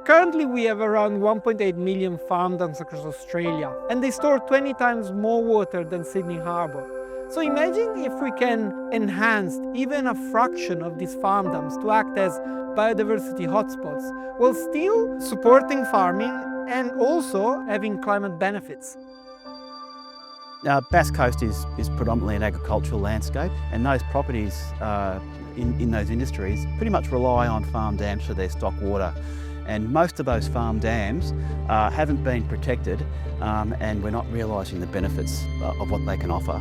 Currently, we have around 1.8 million farm dams across Australia, and they store 20 times more water than Sydney Harbour. So imagine if we can enhance even a fraction of these farm dams to act as biodiversity hotspots, while still supporting farming and also having climate benefits. Bass Coast is predominantly an agricultural landscape, and those properties in those industries pretty much rely on farm dams for their stock water. And most of those farm dams haven't been protected, and we're not realising the benefits of what they can offer.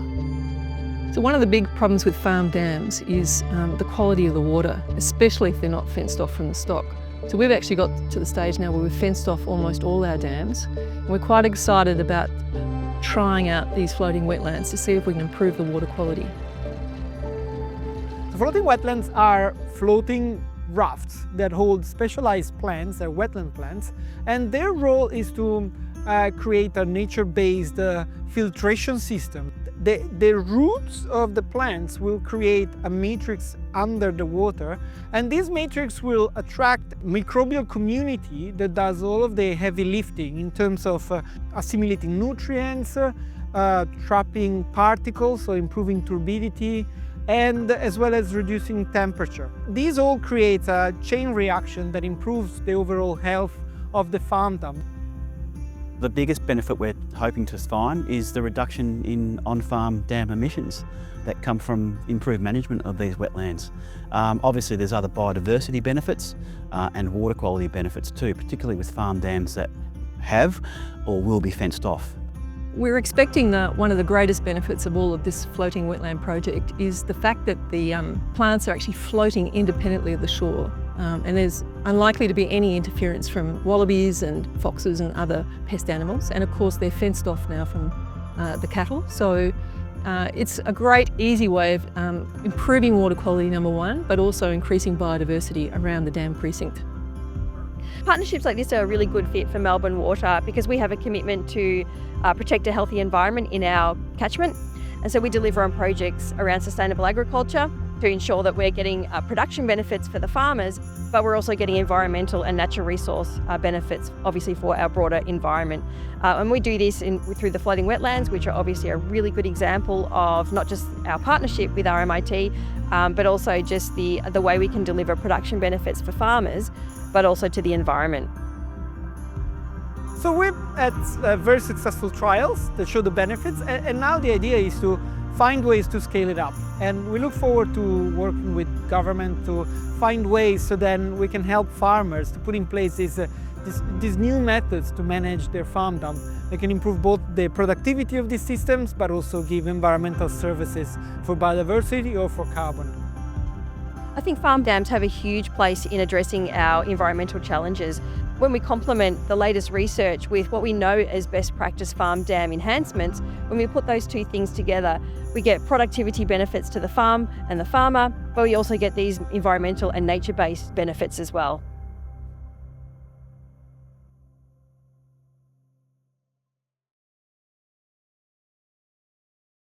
So one of the big problems with farm dams is the quality of the water, especially if they're not fenced off from the stock. So we've actually got to the stage now where we've fenced off almost all our dams, and we're quite excited about trying out these floating wetlands to see if we can improve the water quality. The floating wetlands are floating rafts that hold specialized plants, they're wetland plants, and their role is to create a nature-based filtration system. The roots of the plants will create a matrix under the water, and this matrix will attract microbial community that does all of the heavy lifting in terms of assimilating nutrients, trapping particles, so improving turbidity, and as well as reducing temperature. These all create a chain reaction that improves the overall health of the farm dam. The biggest benefit we're hoping to find is the reduction in on-farm dam emissions that come from improved management of these wetlands. Obviously there's other biodiversity benefits and water quality benefits too, particularly with farm dams that have or will be fenced off. We're expecting that one of the greatest benefits of all of this floating wetland project is the fact that the plants are actually floating independently of the shore. And there's unlikely to be any interference from wallabies and foxes and other pest animals. And of course they're fenced off now from the cattle. So it's a great, easy way of improving water quality, number one, but also increasing biodiversity around the dam precinct. Partnerships like this are a really good fit for Melbourne Water because we have a commitment to protect a healthy environment in our catchment. And so we deliver on projects around sustainable agriculture to ensure that we're getting production benefits for the farmers, but we're also getting environmental and natural resource benefits, obviously, for our broader environment. And we do this through the floating wetlands, which are obviously a really good example of not just our partnership with RMIT, but also just the way we can deliver production benefits for farmers, but also to the environment. So we're at very successful trials that show the benefits, and now the idea is to find ways to scale it up. And we look forward to working with government to find ways so then we can help farmers to put in place these new methods to manage their farm dam. They can improve both the productivity of these systems, but also give environmental services for biodiversity or for carbon. I think farm dams have a huge place in addressing our environmental challenges. When we complement the latest research with what we know as best practice farm dam enhancements, when we put those two things together, we get productivity benefits to the farm and the farmer, but we also get these environmental and nature-based benefits as well.